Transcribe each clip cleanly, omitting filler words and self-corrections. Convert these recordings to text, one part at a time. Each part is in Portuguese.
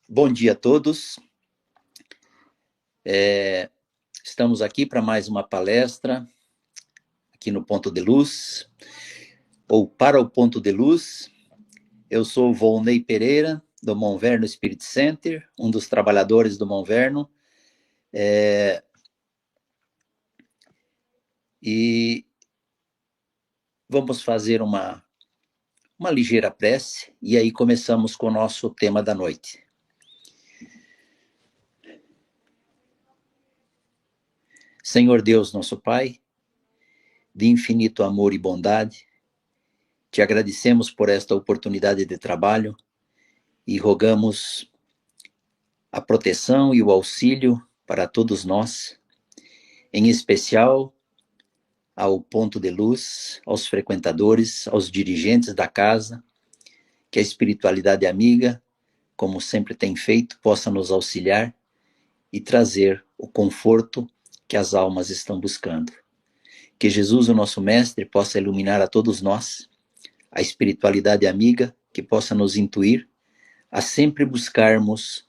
Bom dia a todos. Estamos aqui para mais uma palestra aqui no Ponto de Luz, ou para o Ponto de Luz. Eu sou o Volney Pereira, do Monverno Spirit Center, um dos trabalhadores do Monverno. E vamos fazer uma ligeira prece, e aí começamos com o nosso tema da noite. Senhor Deus, nosso Pai, de infinito amor e bondade, te agradecemos por esta oportunidade de trabalho e rogamos a proteção e o auxílio para todos nós, em especial ao Ponto de Luz, aos frequentadores, aos dirigentes da casa, que a espiritualidade amiga, como sempre tem feito, possa nos auxiliar e trazer o conforto que as almas estão buscando. Que Jesus, o nosso Mestre, possa iluminar a todos nós, a espiritualidade amiga, que possa nos intuir a sempre buscarmos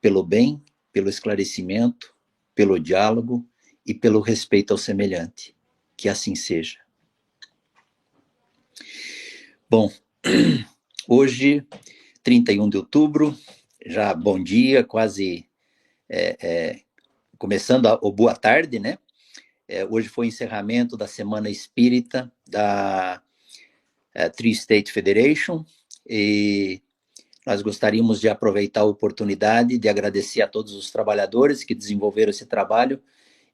pelo bem, pelo esclarecimento, pelo diálogo e pelo respeito ao semelhante. Que assim seja. Bom, hoje, 31 de outubro, já bom dia, quase começando o boa tarde, né? Hoje foi o encerramento da Semana Espírita da Three State Federation, e nós gostaríamos de aproveitar a oportunidade de agradecer a todos os trabalhadores que desenvolveram esse trabalho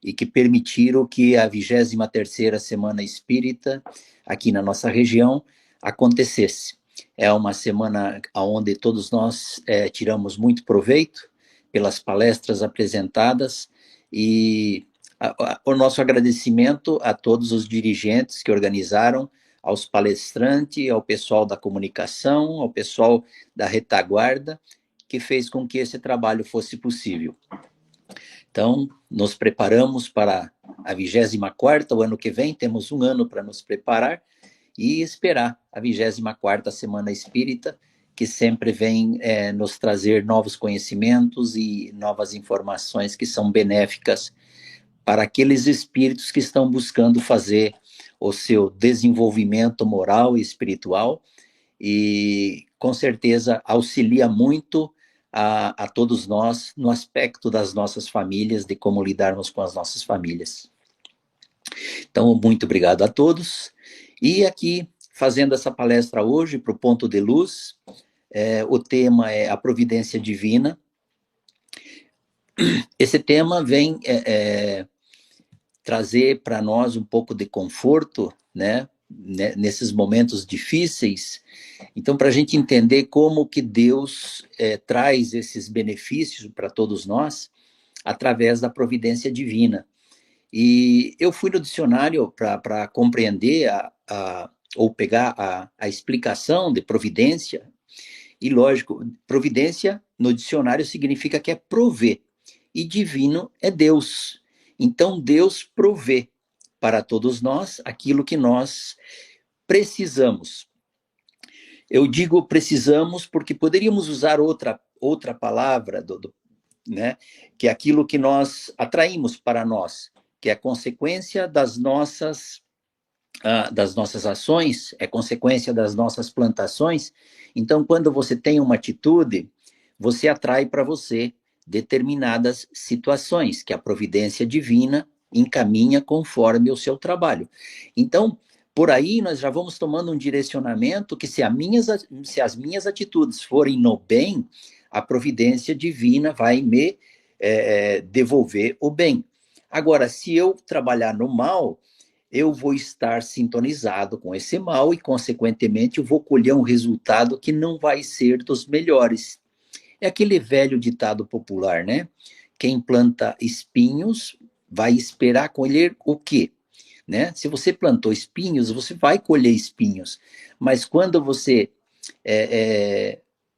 e que permitiram que a 23ª Semana Espírita, aqui na nossa região, acontecesse. É uma semana onde todos nós tiramos muito proveito pelas palestras apresentadas, e o nosso agradecimento a todos os dirigentes que organizaram, aos palestrantes, ao pessoal da comunicação, ao pessoal da retaguarda, que fez com que esse trabalho fosse possível. Então, nos preparamos para a 24ª, o ano que vem, temos um ano para nos preparar e esperar a 24ª Semana Espírita, que sempre vem nos trazer novos conhecimentos e novas informações que são benéficas para aqueles espíritos que estão buscando fazer o seu desenvolvimento moral e espiritual, e com certeza auxilia muito a todos nós no aspecto das nossas famílias, de como lidarmos com as nossas famílias. Então, muito obrigado a todos. E aqui, fazendo essa palestra hoje para o Ponto de Luz, o tema é a providência divina. Esse tema vem trazer para nós um pouco de conforto, né, nesses momentos difíceis. Então, para a gente entender como que Deus traz esses benefícios para todos nós, através da providência divina. E eu fui no dicionário para compreender ou pegar a explicação de providência, e lógico, providência no dicionário significa que é prover, e divino é Deus. Então, Deus provê para todos nós aquilo que nós precisamos. Eu digo precisamos porque poderíamos usar outra palavra, né, que é aquilo que nós atraímos para nós, que é consequência das nossas ações, é consequência das nossas plantações. Então, quando você tem uma atitude, você atrai para você determinadas situações que a providência divina encaminha conforme o seu trabalho. Então, por aí nós já vamos tomando um direcionamento que se as minhas atitudes forem no bem, a providência divina vai me devolver o bem. Agora, se eu trabalhar no mal, eu vou estar sintonizado com esse mal e, consequentemente, eu vou colher um resultado que não vai ser dos melhores. É aquele velho ditado popular, né? Quem planta espinhos vai esperar colher o quê? Né? Se você plantou espinhos, você vai colher espinhos. Mas quando você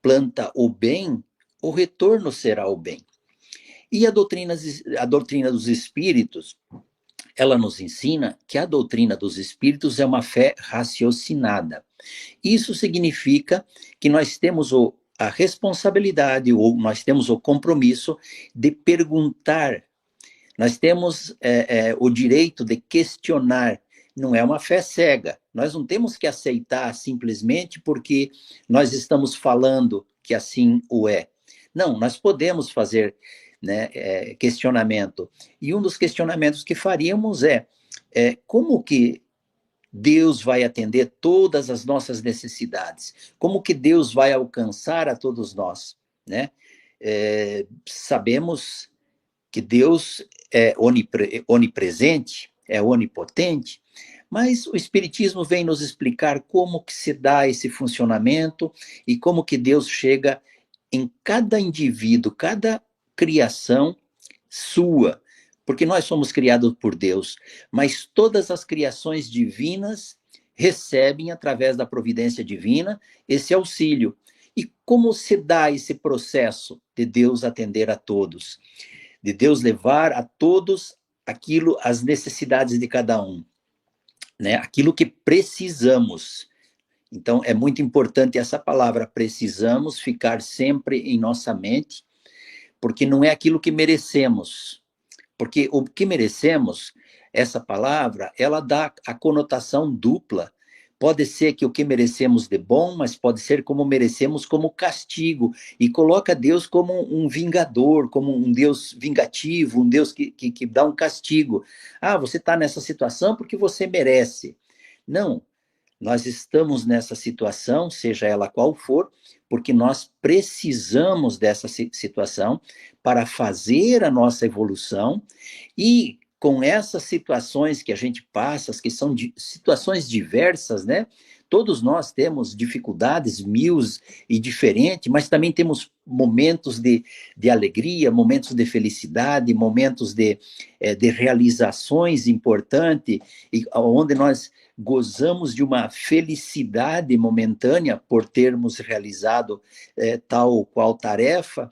planta o bem, o retorno será o bem. E a doutrina dos espíritos, ela nos ensina que a doutrina dos espíritos é uma fé raciocinada. Isso significa que nós temos a responsabilidade, ou nós temos o compromisso de perguntar. Nós temos o direito de questionar. Não é uma fé cega. Nós não temos que aceitar simplesmente porque nós estamos falando que assim o é. Não, nós podemos fazer, né, questionamento. E um dos questionamentos que faríamos como que Deus vai atender todas as nossas necessidades? Como que Deus vai alcançar a todos nós, né? Sabemos que Deus é onipresente, é onipotente, mas o Espiritismo vem nos explicar como que se dá esse funcionamento e como que Deus chega em cada indivíduo, cada criação sua, porque nós somos criados por Deus, mas todas as criações divinas recebem, através da providência divina, esse auxílio. E como se dá esse processo de Deus atender a todos? De Deus levar a todos aquilo, as necessidades de cada um, né? Aquilo que precisamos. Então, é muito importante essa palavra, precisamos, ficar sempre em nossa mente, porque não é aquilo que merecemos. Porque o que merecemos, essa palavra, ela dá a conotação dupla. Pode ser que o que merecemos de bom, mas pode ser como merecemos como castigo. E coloca Deus como um vingador, como um Deus vingativo, um Deus que dá um castigo. Ah, você está nessa situação porque você merece. Não, nós estamos nessa situação, seja ela qual for, porque nós precisamos dessa situação para fazer a nossa evolução e com essas situações que a gente passa, que são situações diversas, né? Todos nós temos dificuldades mil e diferentes, mas também temos momentos de alegria, momentos de felicidade, momentos de realizações importantes, onde nós gozamos de uma felicidade momentânea por termos realizado tal ou qual tarefa.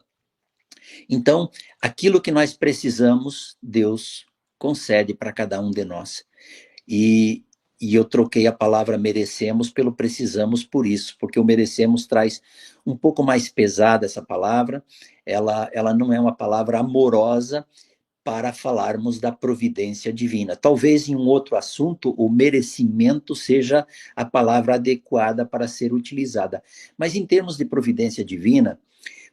Então, aquilo que nós precisamos, Deus concede para cada um de nós. E eu troquei a palavra merecemos pelo precisamos por isso, porque o merecemos traz um pouco mais pesada essa palavra, ela não é uma palavra amorosa para falarmos da providência divina. Talvez em um outro assunto o merecimento seja a palavra adequada para ser utilizada, mas em termos de providência divina,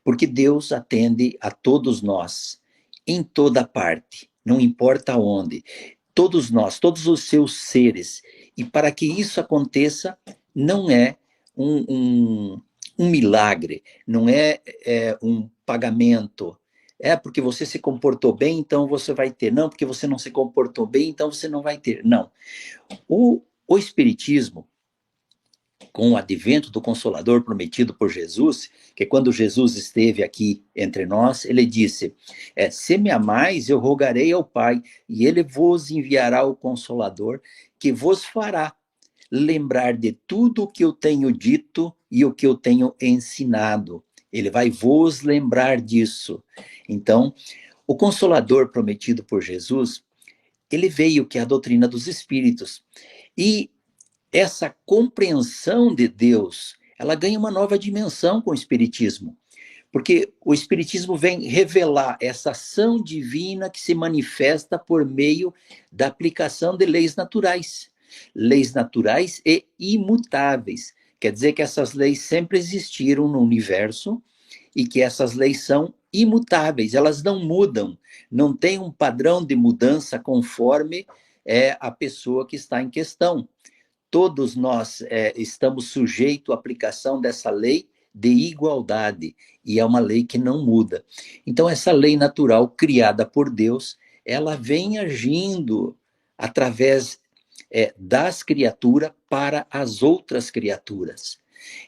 porque Deus atende a todos nós, em toda parte, não importa onde, todos nós, todos os seus seres. E para que isso aconteça, não é um milagre, não é um pagamento. É porque você se comportou bem, então você vai ter. Não, porque você não se comportou bem, então você não vai ter. Não. O Espiritismo, com o advento do Consolador prometido por Jesus, que quando Jesus esteve aqui entre nós, ele disse, se me amais, eu rogarei ao Pai, e ele vos enviará o Consolador, que vos fará lembrar de tudo o que eu tenho dito e o que eu tenho ensinado. Ele vai vos lembrar disso. Então, o Consolador prometido por Jesus, ele veio, que é a doutrina dos Espíritos. E essa compreensão de Deus, ela ganha uma nova dimensão com o Espiritismo, porque o Espiritismo vem revelar essa ação divina que se manifesta por meio da aplicação de leis naturais e imutáveis. Quer dizer que essas leis sempre existiram no universo e que essas leis são imutáveis, elas não mudam, não tem um padrão de mudança conforme a pessoa que está em questão. Todos nós estamos sujeitos à aplicação dessa lei de igualdade, e é uma lei que não muda. Então, essa lei natural criada por Deus, ela vem agindo através das criaturas para as outras criaturas.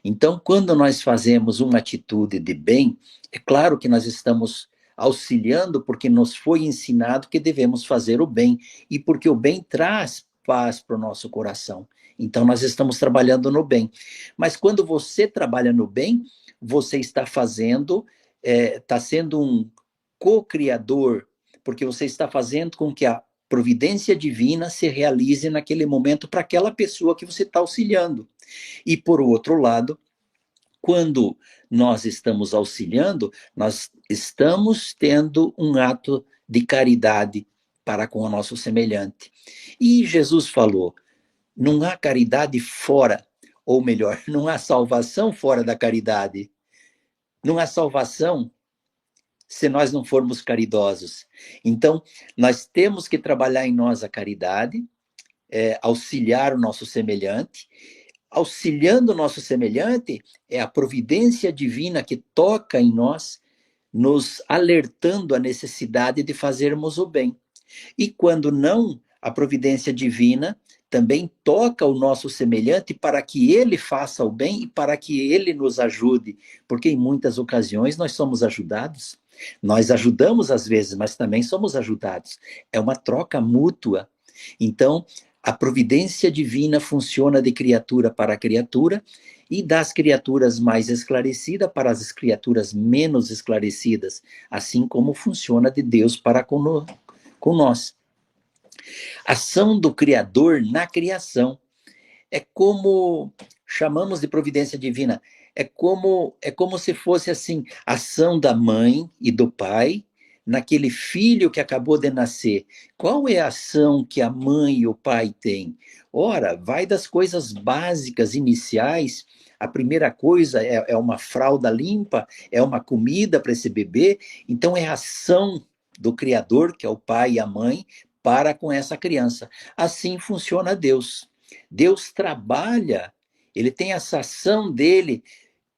Então, quando nós fazemos uma atitude de bem, é claro que nós estamos auxiliando porque nos foi ensinado que devemos fazer o bem, e porque o bem traz paz para o nosso coração. Então, nós estamos trabalhando no bem. Mas quando você trabalha no bem, você está fazendo, está sendo um co-criador, porque você está fazendo com que a providência divina se realize naquele momento para aquela pessoa que você está auxiliando. E, por outro lado, quando nós estamos auxiliando, nós estamos tendo um ato de caridade para com o nosso semelhante. E Jesus falou: não há caridade fora, ou melhor, não há salvação fora da caridade. Não há salvação se nós não formos caridosos. Então, nós temos que trabalhar em nós a caridade, auxiliar o nosso semelhante. Auxiliando o nosso semelhante, é a providência divina que toca em nós, nos alertando a necessidade de fazermos o bem. E quando não, a providência divina também toca o nosso semelhante para que ele faça o bem e para que ele nos ajude, porque em muitas ocasiões nós somos ajudados. Nós ajudamos às vezes, mas também somos ajudados. É uma troca mútua. Então, a providência divina funciona de criatura para criatura e das criaturas mais esclarecidas para as criaturas menos esclarecidas, assim como funciona de Deus para com nós. Ação do Criador na criação. É como chamamos de providência divina. É como se fosse assim, ação da mãe e do pai naquele filho que acabou de nascer. Qual é a ação que a mãe e o pai têm? Ora, vai das coisas básicas, iniciais. A primeira coisa é uma fralda limpa, é uma comida para esse bebê. Então, é a ação do Criador, que é o pai e a mãe, para com essa criança. Assim funciona Deus. Deus trabalha, ele tem essa ação dele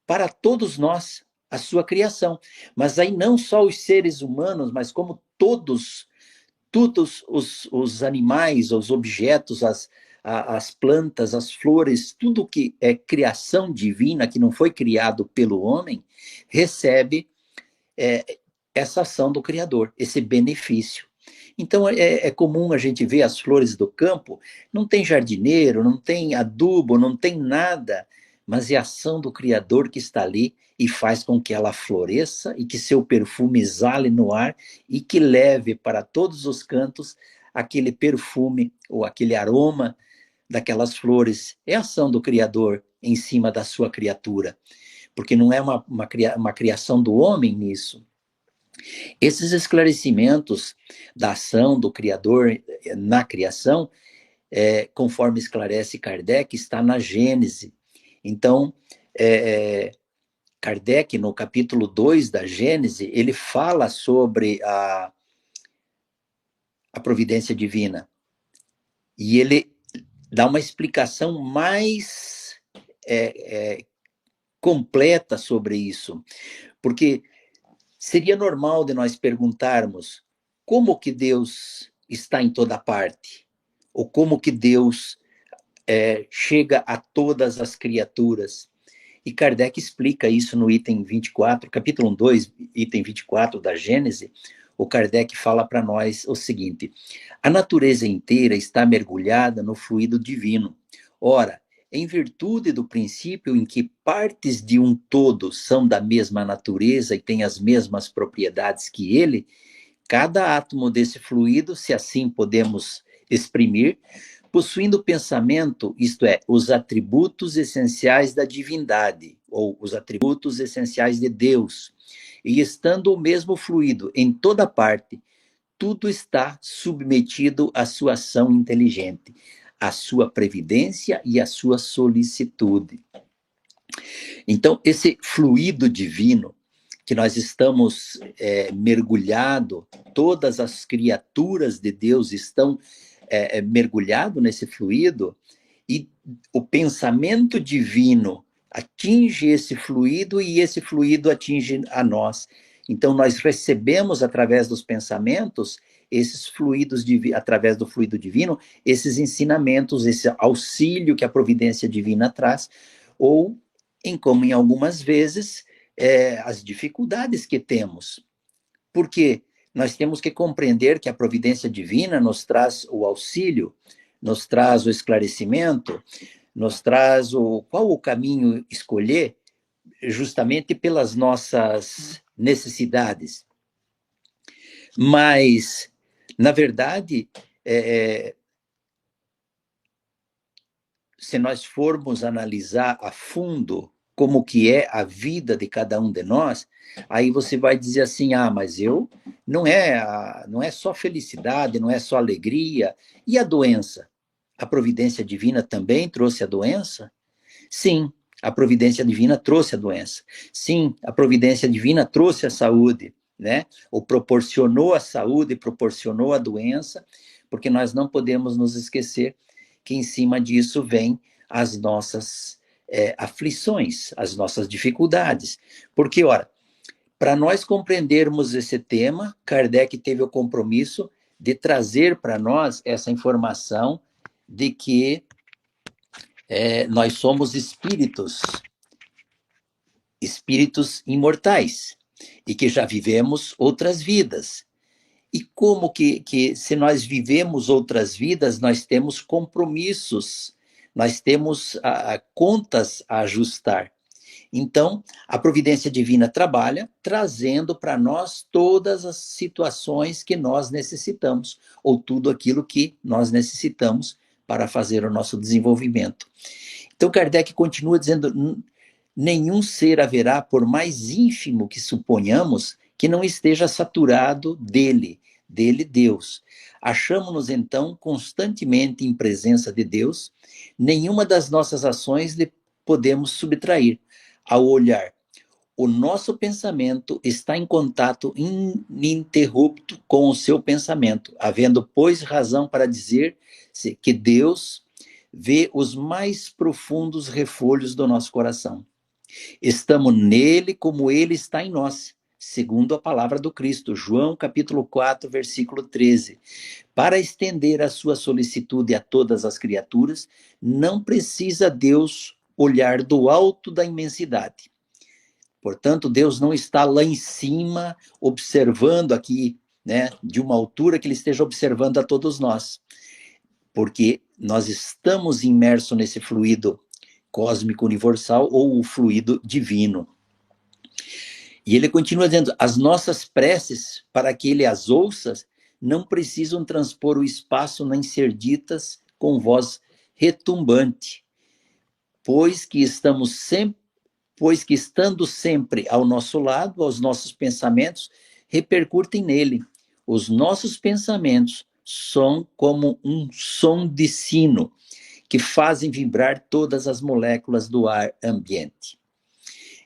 para todos nós, a sua criação. Mas aí não só os seres humanos, mas como todos os animais, os objetos, as plantas, as flores, tudo que é criação divina, que não foi criado pelo homem, recebe essa ação do Criador, esse benefício. Então, é comum a gente ver as flores do campo, não tem jardineiro, não tem adubo, não tem nada, mas é a ação do Criador que está ali e faz com que ela floresça e que seu perfume exale no ar e que leve para todos os cantos aquele perfume ou aquele aroma daquelas flores. É a ação do Criador em cima da sua criatura, porque não é uma criação do homem nisso. Esses esclarecimentos da ação do Criador na criação, conforme esclarece Kardec, está na Gênese. Então, Kardec, no capítulo 2 da Gênese, ele fala sobre a providência divina. E ele dá uma explicação mais completa sobre isso. Porque seria normal de nós perguntarmos como que Deus está em toda parte, ou como que Deus chega a todas as criaturas. E Kardec explica isso no item 24, capítulo 2, item 24 da Gênese. O Kardec fala para nós o seguinte: a natureza inteira está mergulhada no fluido divino. Ora, em virtude do princípio em que partes de um todo são da mesma natureza e têm as mesmas propriedades que ele, cada átomo desse fluido, se assim podemos exprimir, possuindo pensamento, isto é, os atributos essenciais da divindade, ou os atributos essenciais de Deus, e estando o mesmo fluido em toda parte, tudo está submetido à sua ação inteligente, à sua previdência e à sua solicitude. Então, esse fluido divino que nós estamos mergulhados, todas as criaturas de Deus estão mergulhados nesse fluido, e o pensamento divino atinge esse fluido e esse fluido atinge a nós. Então, nós recebemos através dos pensamentos esses fluidos, através do fluido divino, esses ensinamentos, esse auxílio que a providência divina traz, ou como em algumas vezes, as dificuldades que temos. Porque nós temos que compreender que a providência divina nos traz o auxílio, nos traz o esclarecimento, nos traz qual o caminho escolher, justamente pelas nossas necessidades. Mas, na verdade, se nós formos analisar a fundo como que é a vida de cada um de nós, aí você vai dizer assim, mas não é só felicidade, não é só alegria. E a doença? A providência divina também trouxe a doença? Sim, a providência divina trouxe a doença. Sim, a providência divina trouxe a saúde, né? Ou proporcionou a saúde, proporcionou a doença, porque nós não podemos nos esquecer que em cima disso vem as nossas aflições, as nossas dificuldades. Porque, ora, para nós compreendermos esse tema, Kardec teve o compromisso de trazer para nós essa informação de que nós somos espíritos imortais, e que já vivemos outras vidas. E como que se nós vivemos outras vidas, nós temos compromissos, nós temos contas a ajustar. Então, a providência divina trabalha trazendo para nós todas as situações que nós necessitamos, ou tudo aquilo que nós necessitamos para fazer o nosso desenvolvimento. Então, Kardec continua dizendo: nenhum ser haverá, por mais ínfimo que suponhamos, que não esteja saturado dele, Deus. Achamos-nos, então, constantemente em presença de Deus, nenhuma das nossas ações lhe podemos subtrair. Ao olhar, o nosso pensamento está em contato ininterrupto com o seu pensamento, havendo, pois, razão para dizer-se que Deus vê os mais profundos refolhos do nosso coração. Estamos nele como ele está em nós, segundo a palavra do Cristo, João capítulo 4, versículo 13. Para estender a sua solicitude a todas as criaturas, não precisa Deus olhar do alto da imensidade. Portanto, Deus não está lá em cima, observando aqui, né, de uma altura que ele esteja observando a todos nós, porque nós estamos imersos nesse fluido cósmico universal, ou o fluido divino. E ele continua dizendo: as nossas preces, para que ele as ouça, não precisam transpor o espaço nem ser ditas com voz retumbante, pois que estando sempre ao nosso lado, os nossos pensamentos repercutem nele. Os nossos pensamentos são como um som de sino, que fazem vibrar todas as moléculas do ar ambiente.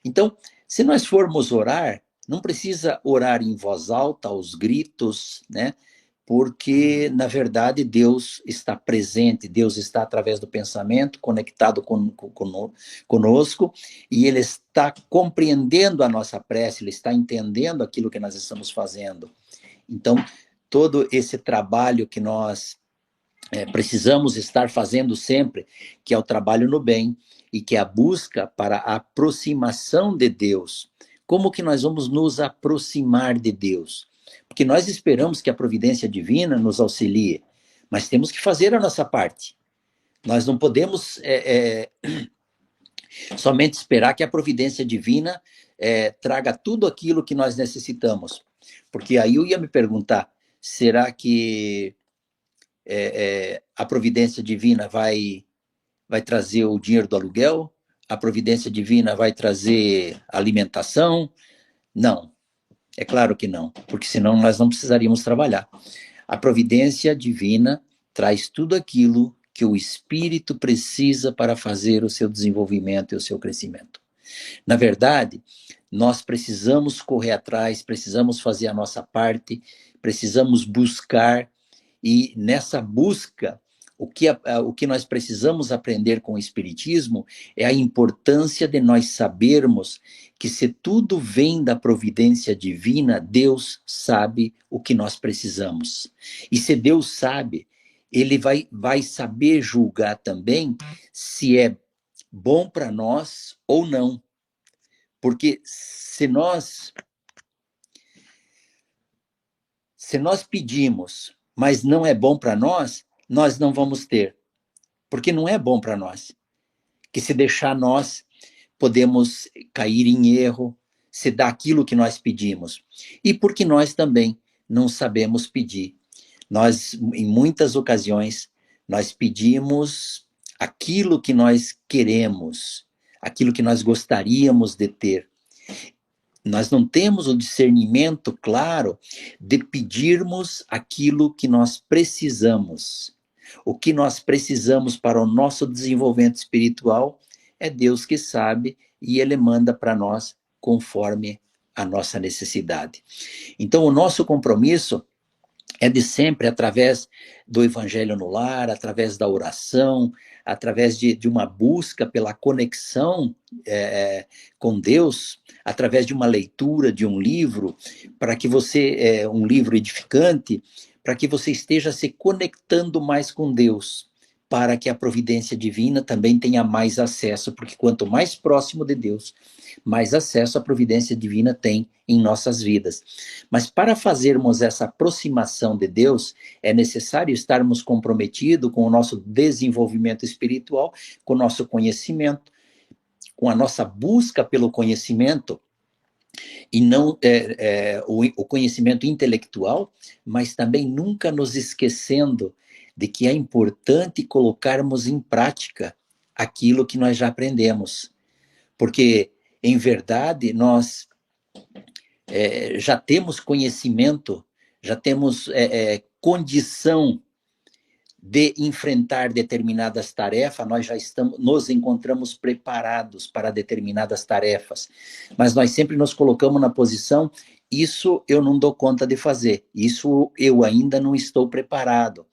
Então, se nós formos orar, não precisa orar em voz alta, aos gritos, né? Porque, na verdade, Deus está presente, Deus está através do pensamento, conectado conosco, e Ele está compreendendo a nossa prece, Ele está entendendo aquilo que nós estamos fazendo. Então, todo esse trabalho que nós precisamos estar fazendo sempre, que é o trabalho no bem, e que é a busca para a aproximação de Deus. Como que nós vamos nos aproximar de Deus? Porque nós esperamos que a providência divina nos auxilie, mas temos que fazer a nossa parte. Nós não podemos somente esperar que a providência divina traga tudo aquilo que nós necessitamos. Porque aí eu ia me perguntar, será que a providência divina vai trazer o dinheiro do aluguel? A providência divina vai trazer alimentação? Não, é claro que não, porque senão nós não precisaríamos trabalhar. A providência divina traz tudo aquilo que o espírito precisa para fazer o seu desenvolvimento e o seu crescimento. Na verdade, nós precisamos correr atrás, precisamos fazer a nossa parte, precisamos buscar, e nessa busca, o que nós precisamos aprender com o Espiritismo é a importância de nós sabermos que, se tudo vem da providência divina, Deus sabe o que nós precisamos. E se Deus sabe, Ele vai saber julgar também se é bom para nós ou não. Porque se nós pedimos, mas não é bom para nós, nós não vamos ter, porque não é bom para nós. Que se deixar nós, podemos cair em erro, se dá aquilo que nós pedimos. E porque nós também não sabemos pedir. Nós, em muitas ocasiões, nós pedimos aquilo que nós queremos, aquilo que nós gostaríamos de ter. Nós não temos o discernimento claro de pedirmos aquilo que nós precisamos. O que nós precisamos para o nosso desenvolvimento espiritual é Deus que sabe e Ele manda para nós conforme a nossa necessidade. Então, o nosso compromisso é de sempre, através do evangelho no lar, através da oração, através de uma busca pela conexão com Deus, através de uma leitura de um livro, para que você, um livro edificante, para que você esteja se conectando mais com Deus, para que a providência divina também tenha mais acesso, porque quanto mais próximo de Deus, mais acesso a providência divina tem em nossas vidas. Mas para fazermos essa aproximação de Deus, é necessário estarmos comprometidos com o nosso desenvolvimento espiritual, com o nosso conhecimento, com a nossa busca pelo conhecimento, e não o conhecimento intelectual, mas também nunca nos esquecendo de que é importante colocarmos em prática aquilo que nós já aprendemos. Porque, em verdade, nós já temos conhecimento, já temos condição de enfrentar determinadas tarefas, nós já nos encontramos preparados para determinadas tarefas, mas nós sempre nos colocamos na posição, isso eu não dou conta de fazer, isso eu ainda não estou preparado.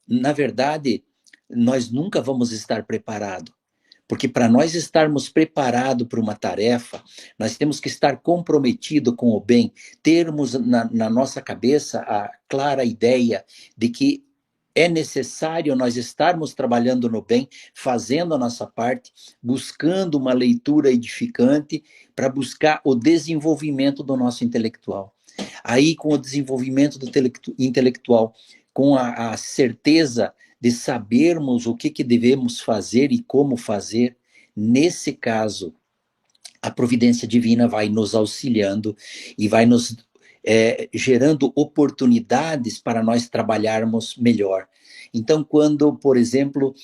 Na verdade, nós nunca vamos estar preparados, porque para nós estarmos preparados para uma tarefa, nós temos que estar comprometidos com o bem, termos na nossa cabeça a clara ideia de que é necessário nós estarmos trabalhando no bem, fazendo a nossa parte, buscando uma leitura edificante para buscar o desenvolvimento do nosso intelectual. Aí, com o desenvolvimento do intelectual, com a certeza de sabermos o que devemos fazer e como fazer, nesse caso, a providência divina vai nos auxiliando e vai nos gerando oportunidades para nós trabalharmos melhor. Então, quando, por exemplo,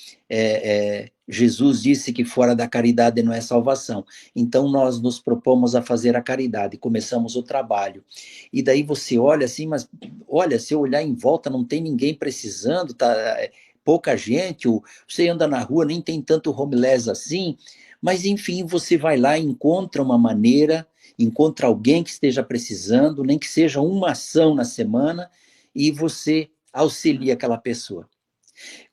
Jesus disse que fora da caridade não é salvação, então nós nos propomos a fazer a caridade, começamos o trabalho. E daí você olha assim, mas olha, se eu olhar em volta, não tem ninguém precisando, tá, pouca gente, você anda na rua, nem tem tanto homeless assim, mas enfim, você vai lá e encontra uma maneira, encontra alguém que esteja precisando, nem que seja uma ação na semana, e você auxilia aquela pessoa.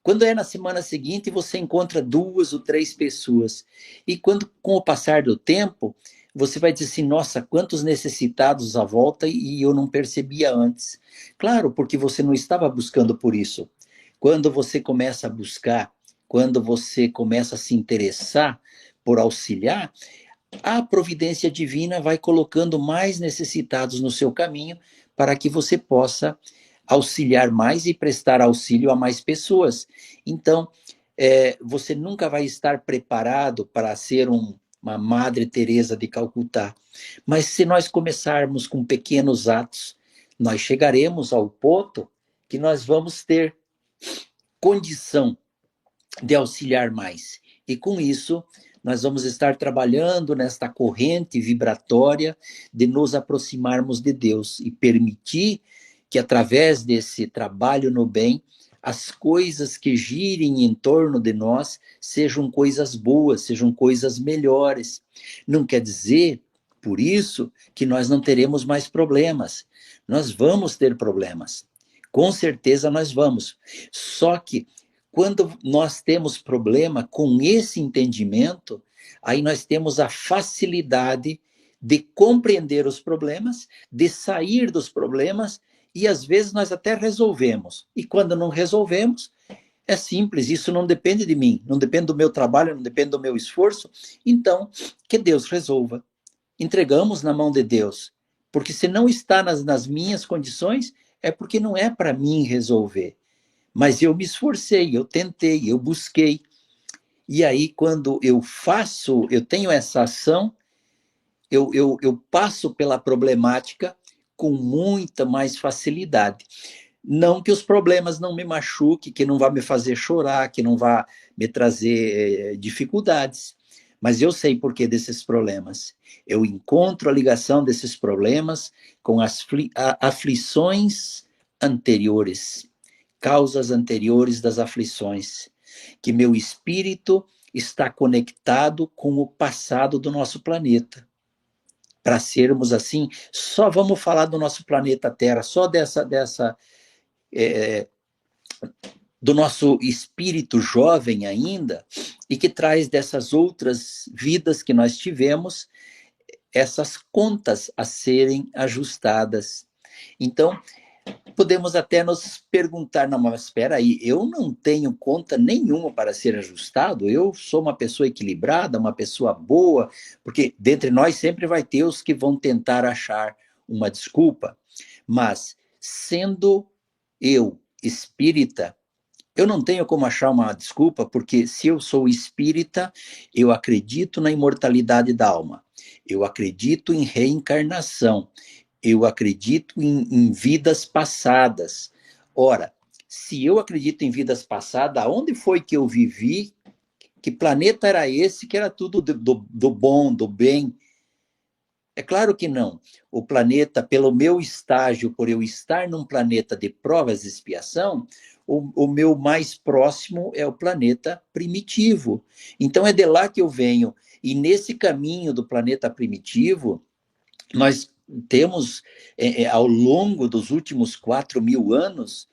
Quando é na semana seguinte, você encontra 2 ou 3 pessoas. E quando, com o passar do tempo, você vai dizer assim, nossa, quantos necessitados à volta e eu não percebia antes. Claro, porque você não estava buscando por isso. Quando você começa a buscar, quando você começa a se interessar por auxiliar, a providência divina vai colocando mais necessitados no seu caminho para que você possa auxiliar mais e prestar auxílio a mais pessoas. Então, você nunca vai estar preparado para ser uma Madre Teresa de Calcutá, mas se nós começarmos com pequenos atos, nós chegaremos ao ponto que nós vamos ter condição de auxiliar mais. E com isso, nós vamos estar trabalhando nesta corrente vibratória de nos aproximarmos de Deus e permitir que, através desse trabalho no bem, as coisas que girem em torno de nós sejam coisas boas, sejam coisas melhores. Não quer dizer, por isso, que nós não teremos mais problemas. Nós vamos ter problemas. Com certeza nós vamos. Só que quando nós temos problema com esse entendimento, aí nós temos a facilidade de compreender os problemas, de sair dos problemas, e às vezes nós até resolvemos. E quando não resolvemos, é simples, isso não depende de mim, não depende do meu trabalho, não depende do meu esforço, então que Deus resolva. Entregamos na mão de Deus, porque se não está nas minhas condições, é porque não é para mim resolver. Mas eu me esforcei, eu tentei, eu busquei. E aí, quando eu tenho essa ação, eu passo pela problemática com muita mais facilidade. Não que os problemas não me machuquem, que não vá me fazer chorar, que não vá me trazer dificuldades, Mas eu sei por que desses problemas. Eu encontro a ligação desses problemas com as aflições anteriores, causas anteriores das aflições, que meu espírito está conectado com o passado do nosso planeta. Para sermos assim, só vamos falar do nosso planeta Terra, só do nosso espírito jovem ainda, e que traz dessas outras vidas que nós tivemos, essas contas a serem ajustadas. Então, podemos até nos perguntar, não, mas espera aí, eu não tenho conta nenhuma para ser ajustado, eu sou uma pessoa equilibrada, uma pessoa boa, porque dentre nós sempre vai ter os que vão tentar achar uma desculpa, mas sendo eu espírita, eu não tenho como achar uma desculpa, porque se eu sou espírita, eu acredito na imortalidade da alma, eu acredito em reencarnação, eu acredito em vidas passadas. Ora, se eu acredito em vidas passadas, aonde foi que eu vivi? Que planeta era esse que era tudo do bom, do bem? É claro que não. O planeta, pelo meu estágio, por eu estar num planeta de provas e expiação, o meu mais próximo é o planeta primitivo. Então é de lá que eu venho. E nesse caminho do planeta primitivo, nós temos, ao longo dos últimos 4.000 anos,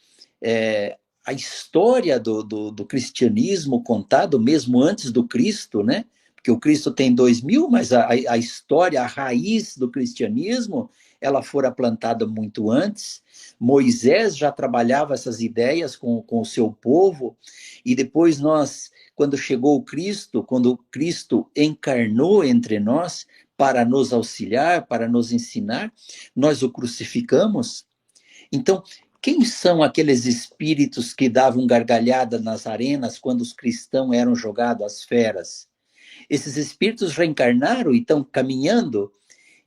a história do cristianismo contada mesmo antes do Cristo, né? Porque o Cristo tem 2.000, mas a história, a raiz do cristianismo, ela fora plantada muito antes. Moisés já trabalhava essas ideias com o seu povo, e depois nós, quando chegou o Cristo, quando Cristo encarnou entre nós, para nos auxiliar, para nos ensinar, nós o crucificamos. Então, quem são aqueles espíritos que davam gargalhada nas arenas quando os cristãos eram jogados às feras? Esses espíritos reencarnaram e estão caminhando.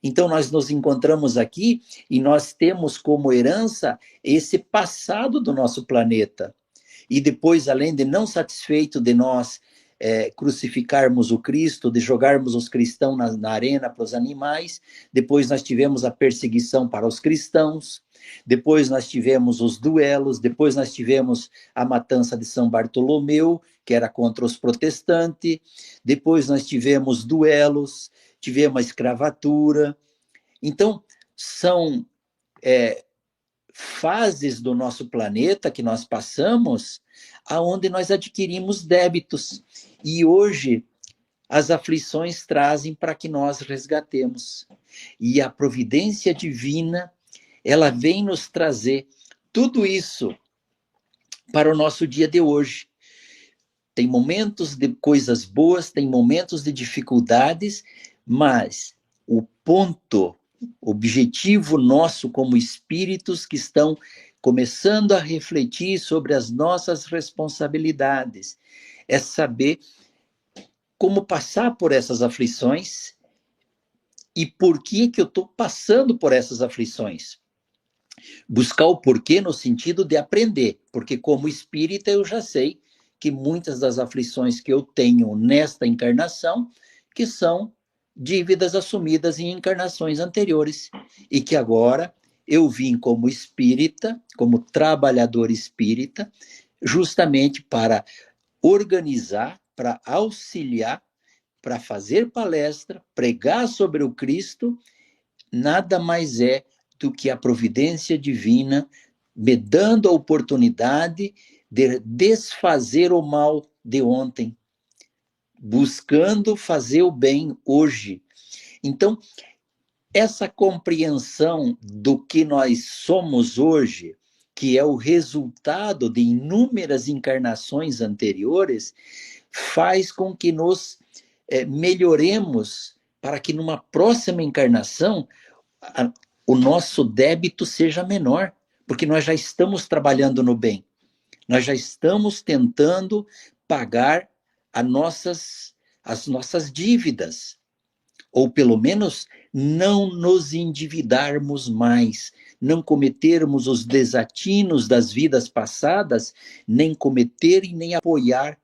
Então, nós nos encontramos aqui e nós temos como herança esse passado do nosso planeta. E depois, além de não satisfeito de nós crucificarmos o Cristo, de jogarmos os cristãos na arena para os animais, depois nós tivemos a perseguição para os cristãos, depois nós tivemos os duelos, depois nós tivemos a matança de São Bartolomeu, que era contra os protestantes, depois nós tivemos duelos, tivemos a escravatura. Então, são fases do nosso planeta que nós passamos, aonde nós adquirimos débitos. E hoje as aflições trazem para que nós resgatemos. E a providência divina, ela vem nos trazer tudo isso para o nosso dia de hoje. Tem momentos de coisas boas, tem momentos de dificuldades, mas o ponto objetivo nosso como espíritos que estão começando a refletir sobre as nossas responsabilidades é saber como passar por essas aflições e por que eu estou passando por essas aflições. Buscar o porquê no sentido de aprender, porque como espírita eu já sei que muitas das aflições que eu tenho nesta encarnação, que são dívidas assumidas em encarnações anteriores, e que agora eu vim como espírita, como trabalhador espírita, justamente para organizar, para auxiliar, para fazer palestra, pregar sobre o Cristo, nada mais é do que a providência divina me dando a oportunidade de desfazer o mal de ontem, buscando fazer o bem hoje. Então, essa compreensão do que nós somos hoje, que é o resultado de inúmeras encarnações anteriores, faz com que nos melhoremos para que numa próxima encarnação o nosso débito seja menor, porque nós já estamos trabalhando no bem, nós já estamos tentando pagar as nossas dívidas, ou pelo menos não nos endividarmos mais, não cometermos os desatinos das vidas passadas, nem cometer e nem apoiar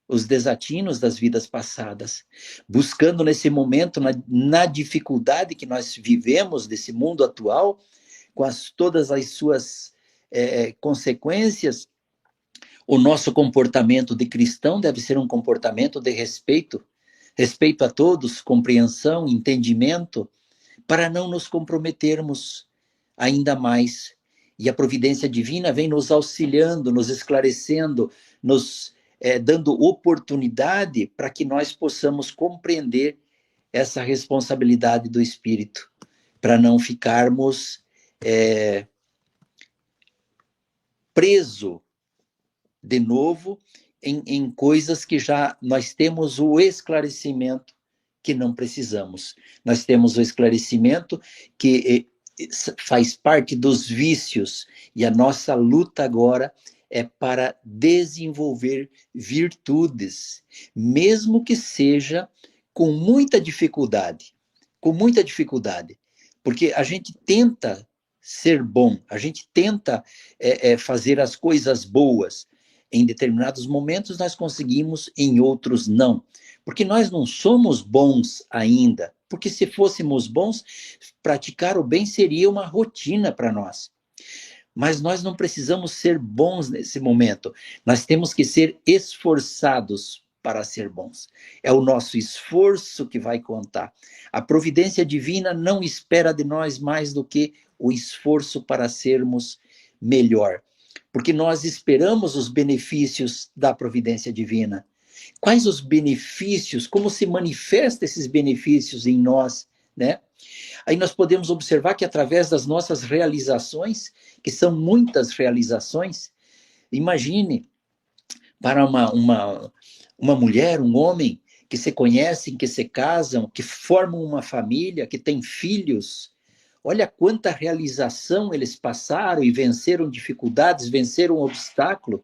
os desatinos das vidas passadas, buscando nesse momento, na dificuldade que nós vivemos desse mundo atual, com todas as suas consequências, o nosso comportamento de cristão deve ser um comportamento de respeito, respeito a todos, compreensão, entendimento, para não nos comprometermos ainda mais. E a providência divina vem nos auxiliando, nos esclarecendo, nos dando oportunidade para que nós possamos compreender essa responsabilidade do Espírito, para não ficarmos presos de novo em coisas que já nós temos o esclarecimento que não precisamos. Nós temos o esclarecimento que faz parte dos vícios, e a nossa luta agora é para desenvolver virtudes, mesmo que seja com muita dificuldade, porque a gente tenta ser bom, a gente tenta fazer as coisas boas. Em determinados momentos nós conseguimos, em outros não, porque nós não somos bons ainda, porque se fôssemos bons, praticar o bem seria uma rotina para nós. Mas nós não precisamos ser bons nesse momento, nós temos que ser esforçados para ser bons. É o nosso esforço que vai contar. A providência divina não espera de nós mais do que o esforço para sermos melhor, porque nós esperamos os benefícios da providência divina. Quais os benefícios, como se manifestam esses benefícios em nós, né? Aí nós podemos observar que através das nossas realizações, que são muitas realizações, imagine, para uma mulher, um homem, que se conhecem, que se casam, que formam uma família, que têm filhos, olha quanta realização eles passaram e venceram dificuldades, venceram obstáculos,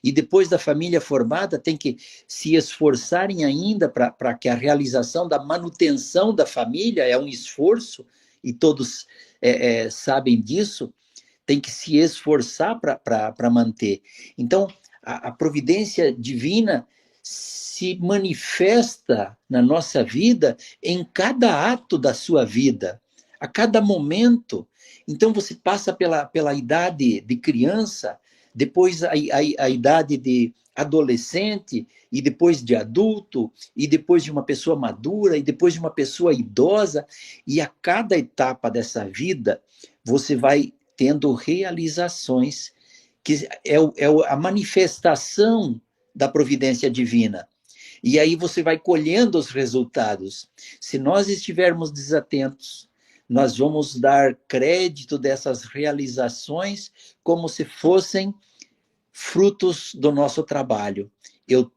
e depois da família formada tem que se esforçarem ainda para que a realização da manutenção da família é um esforço, e todos sabem disso, tem que se esforçar para manter. Então, a providência divina se manifesta na nossa vida em cada ato da sua vida, a cada momento. Então você passa pela idade de criança, depois a idade de adolescente, e depois de adulto, e depois de uma pessoa madura, e depois de uma pessoa idosa, e a cada etapa dessa vida você vai tendo realizações, que é a manifestação da providência divina. E aí você vai colhendo os resultados. Se nós estivermos desatentos, nós vamos dar crédito dessas realizações como se fossem frutos do nosso trabalho. Eu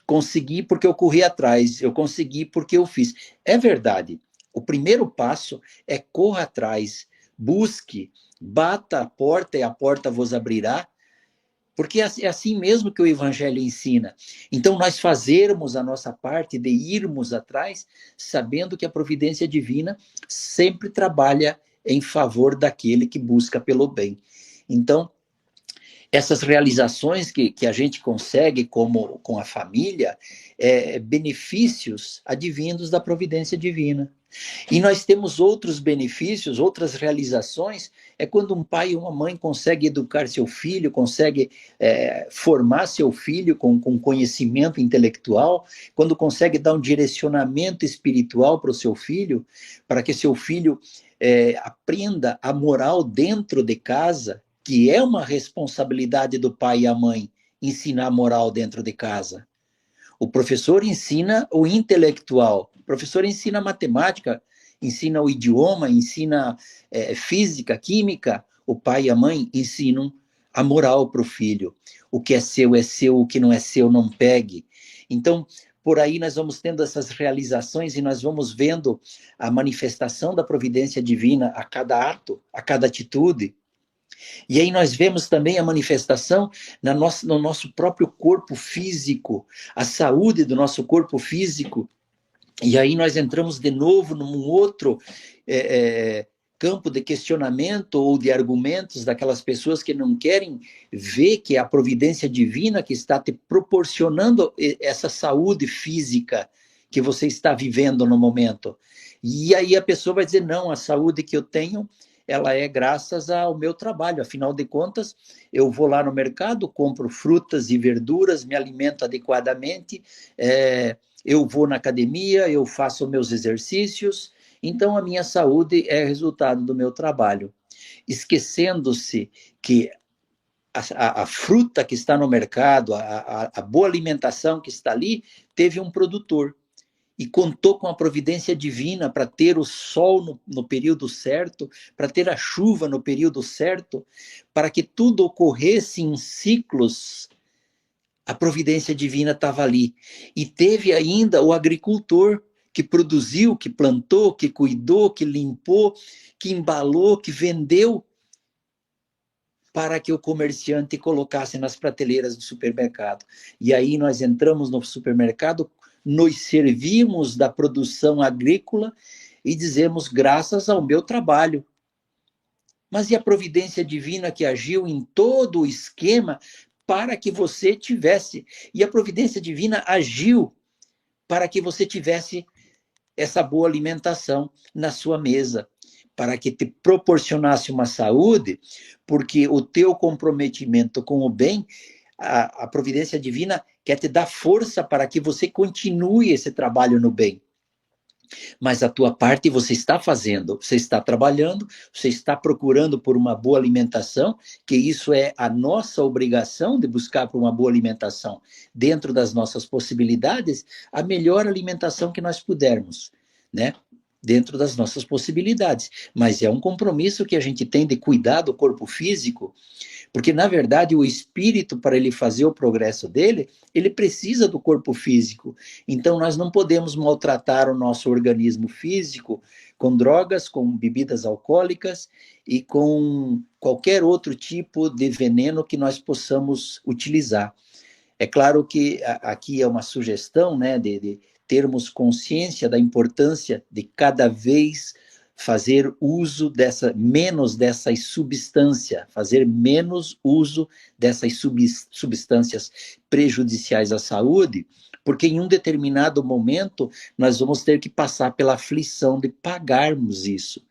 consegui porque eu corri atrás, eu consegui porque eu fiz. É verdade. O primeiro passo é corra atrás, busque, bata a porta e a porta vos abrirá, porque é assim mesmo que o Evangelho ensina. Então, nós fazermos a nossa parte de irmos atrás, sabendo que a providência divina sempre trabalha em favor daquele que busca pelo bem. Então, essas realizações que a gente consegue com a família, benefícios advindos da providência divina. E nós temos outros benefícios, outras realizações, é quando um pai e uma mãe conseguem educar seu filho, conseguem formar seu filho com conhecimento intelectual, quando consegue dar um direcionamento espiritual para o seu filho, para que seu filho aprenda a moral dentro de casa, que é uma responsabilidade do pai e a mãe, ensinar a moral dentro de casa. O professor ensina o intelectual, o professor ensina matemática, ensina o idioma, ensina física, química. O pai e a mãe ensinam a moral para o filho. O que é seu, o que não é seu, não pegue. Então, por aí nós vamos tendo essas realizações e nós vamos vendo a manifestação da providência divina a cada ato, a cada atitude. E aí nós vemos também a manifestação no nosso próprio corpo físico, a saúde do nosso corpo físico. E aí nós entramos de novo num outro campo de questionamento ou de argumentos daquelas pessoas que não querem ver que é a providência divina que está te proporcionando essa saúde física que você está vivendo no momento. E aí a pessoa vai dizer, não, a saúde que eu tenho, ela é graças ao meu trabalho. Afinal de contas, eu vou lá no mercado, compro frutas e verduras, me alimento adequadamente, eu vou na academia, eu faço meus exercícios, então a minha saúde é resultado do meu trabalho. Esquecendo-se que a fruta que está no mercado, a boa alimentação que está ali, teve um produtor e contou com a providência divina para ter o sol no período certo, para ter a chuva no período certo, para que tudo ocorresse em ciclos. A providência divina estava ali. E teve ainda o agricultor que produziu, que plantou, que cuidou, que limpou, que embalou, que vendeu, para que o comerciante colocasse nas prateleiras do supermercado. E aí nós entramos no supermercado, nos servimos da produção agrícola e dizemos graças ao meu trabalho. Mas e a providência divina que agiu em todo o esquema para que você tivesse? E a providência divina agiu para que você tivesse essa boa alimentação na sua mesa, para que te proporcionasse uma saúde, porque o teu comprometimento com o bem, a providência divina quer te dar força para que você continue esse trabalho no bem. Mas a tua parte você está fazendo, você está trabalhando, você está procurando por uma boa alimentação, que isso é a nossa obrigação de buscar por uma boa alimentação, dentro das nossas possibilidades, a melhor alimentação que nós pudermos, né? Dentro das nossas possibilidades. Mas é um compromisso que a gente tem de cuidar do corpo físico, porque, na verdade, o espírito, para ele fazer o progresso dele, ele precisa do corpo físico. Então, nós não podemos maltratar o nosso organismo físico com drogas, com bebidas alcoólicas e com qualquer outro tipo de veneno que nós possamos utilizar. É claro que aqui é uma sugestão, né, de termos consciência da importância de cada vez fazer uso menos dessas substâncias, fazer menos uso dessas substâncias prejudiciais à saúde, porque em um determinado momento nós vamos ter que passar pela aflição de pagarmos isso.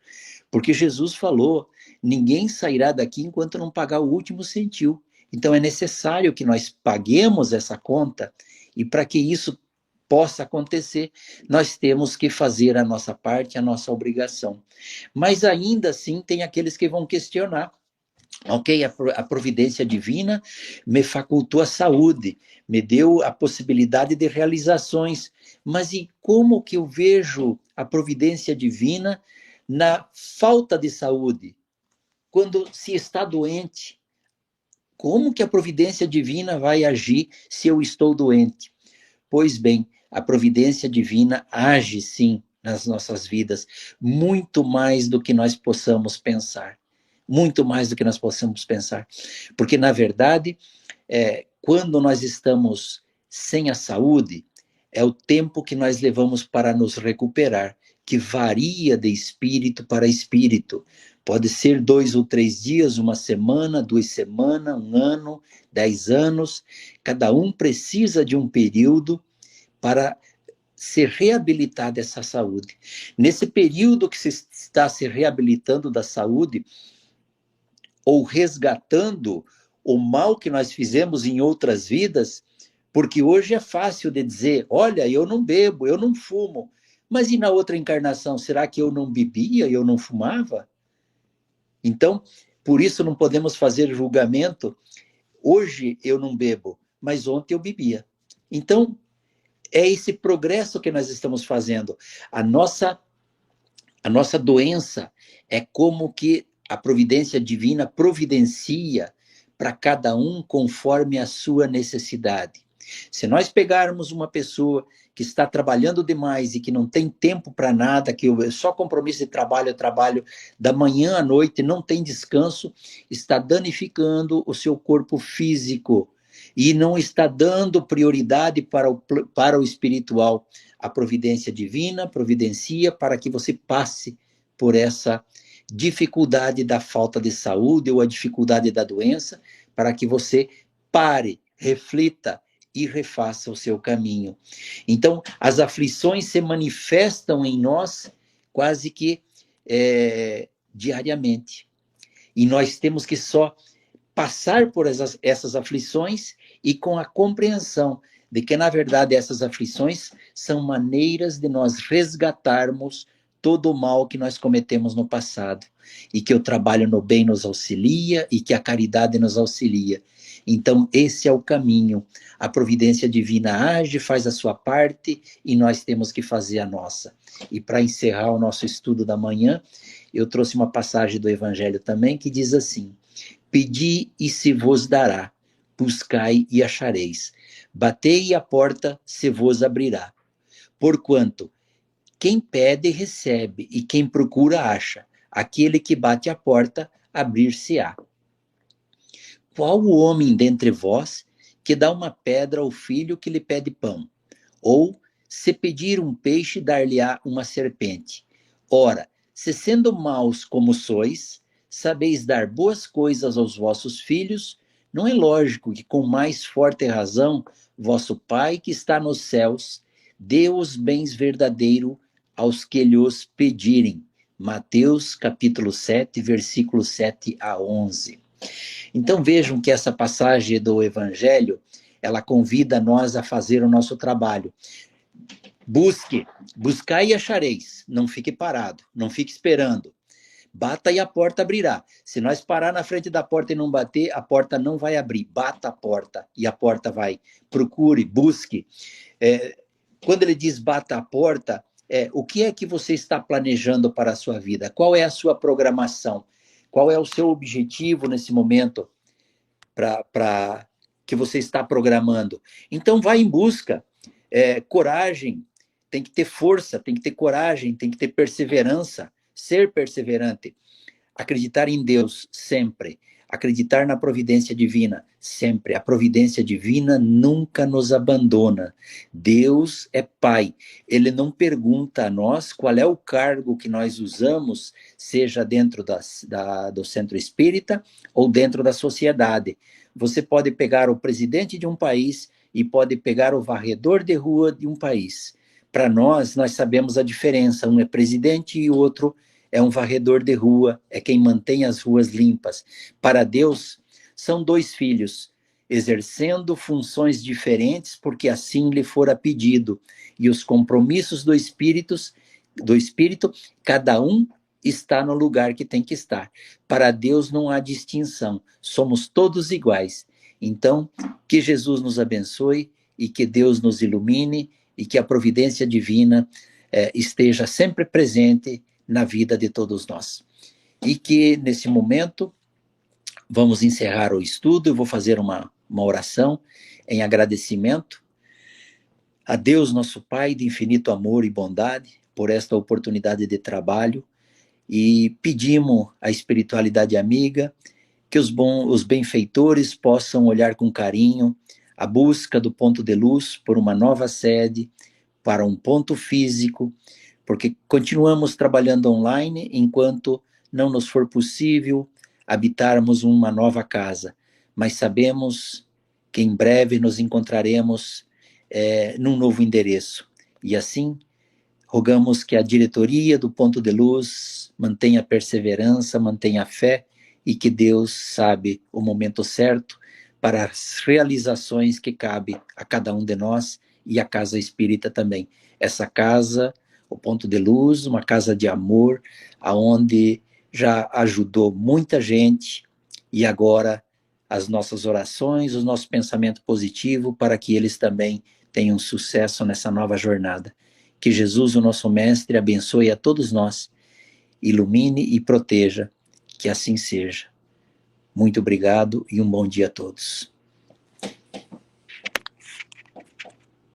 Porque Jesus falou, ninguém sairá daqui enquanto não pagar o último centil. Então é necessário que nós paguemos essa conta, e para que isso possa acontecer, nós temos que fazer a nossa parte, a nossa obrigação. Mas ainda assim tem aqueles que vão questionar. Ok, a providência divina me facultou a saúde, me deu a possibilidade de realizações, mas e como que eu vejo a providência divina na falta de saúde? Quando se está doente, como que a providência divina vai agir se eu estou doente? Pois bem, a providência divina age sim nas nossas vidas, muito mais do que nós possamos pensar. Muito mais do que nós possamos pensar. Porque, na verdade, quando nós estamos sem a saúde, é o tempo que nós levamos para nos recuperar, que varia de espírito para espírito. Pode ser 2 ou 3 dias, uma semana, 2 semanas, 1 ano, 10 anos. Cada um precisa de um período para se reabilitar dessa saúde. Nesse período que se está se reabilitando da saúde, ou resgatando o mal que nós fizemos em outras vidas, porque hoje é fácil de dizer, olha, eu não bebo, eu não fumo, mas e na outra encarnação, será que eu não bebia, eu não fumava? Então, por isso não podemos fazer julgamento, hoje eu não bebo, mas ontem eu bebia. Então, é esse progresso que nós estamos fazendo. A nossa doença é como que a providência divina providencia para cada um conforme a sua necessidade. Se nós pegarmos uma pessoa que está trabalhando demais e que não tem tempo para nada, que só compromisso de trabalho da manhã à noite, não tem descanso, está danificando o seu corpo físico e não está dando prioridade para o espiritual. A providência divina providencia para que você passe por essa dificuldade da falta de saúde ou a dificuldade da doença, para que você pare, reflita e refaça o seu caminho. Então, as aflições se manifestam em nós quase que diariamente. E nós temos que só passar por essas aflições e com a compreensão de que, na verdade, essas aflições são maneiras de nós resgatarmos todo o mal que nós cometemos no passado, e que o trabalho no bem nos auxilia e que a caridade nos auxilia. Então, esse é o caminho. A providência divina age, faz a sua parte e nós temos que fazer a nossa. E para encerrar o nosso estudo da manhã, eu trouxe uma passagem do Evangelho também que diz assim: pedi e se vos dará, buscai e achareis, batei e a porta se vos abrirá. Porquanto quem pede recebe, e quem procura acha, aquele que bate a porta abrir-se-á. Qual o homem dentre vós que dá uma pedra ao filho que lhe pede pão? Ou, se pedir um peixe, dar-lhe-á uma serpente? Ora, se sendo maus como sois, sabeis dar boas coisas aos vossos filhos, não é lógico que com mais forte razão vosso Pai que está nos céus dê os bens verdadeiros aos que lhos pedirem. Mateus capítulo 7, versículos 7 a 11. Então vejam que essa passagem do Evangelho, ela convida nós a fazer o nosso trabalho. Buscai e achareis, não fique parado, não fique esperando. Bata e a porta abrirá. Se nós parar na frente da porta e não bater, a porta não vai abrir. Bata a porta e a porta vai. Procure, busque. Quando ele diz bata a porta, o que é que você está planejando para a sua vida? Qual é a sua programação? Qual é o seu objetivo nesse momento para que você está programando? Então, vai em busca. Coragem, tem que ter força, tem que ter coragem, tem que ter perseverança, ser perseverante, acreditar em Deus sempre, acreditar na providência divina sempre. A providência divina nunca nos abandona. Deus é Pai. Ele não pergunta a nós qual é o cargo que nós usamos, seja dentro do centro espírita ou dentro da sociedade. Você pode pegar o presidente de um país e pode pegar o varredor de rua de um país. Para nós sabemos a diferença. Um é presidente e o outro é um varredor de rua, é quem mantém as ruas limpas. Para Deus, são dois filhos, exercendo funções diferentes, porque assim lhe fora pedido. E os compromissos do Espírito, cada um está no lugar que tem que estar. Para Deus não há distinção, somos todos iguais. Então, que Jesus nos abençoe e que Deus nos ilumine e que a providência divina esteja sempre presente na vida de todos nós. E que, nesse momento, vamos encerrar o estudo. Eu vou fazer uma oração em agradecimento a Deus, nosso Pai, de infinito amor e bondade, por esta oportunidade de trabalho, e pedimos à espiritualidade amiga que os benfeitores possam olhar com carinho a busca do ponto de luz por uma nova sede, para um ponto físico, porque continuamos trabalhando online enquanto não nos for possível habitarmos uma nova casa, mas sabemos que em breve nos encontraremos num novo endereço. E assim, rogamos que a diretoria do Ponto de Luz mantenha a perseverança, mantenha a fé, e que Deus sabe o momento certo para as realizações que cabe a cada um de nós e a Casa Espírita também. Essa casa, o Ponto de Luz, uma casa de amor, aonde já ajudou muita gente, e agora as nossas orações, o nosso pensamento positivo para que eles também tenham sucesso nessa nova jornada. Que Jesus, o nosso Mestre, abençoe a todos nós, ilumine e proteja, que assim seja. Muito obrigado e um bom dia a todos.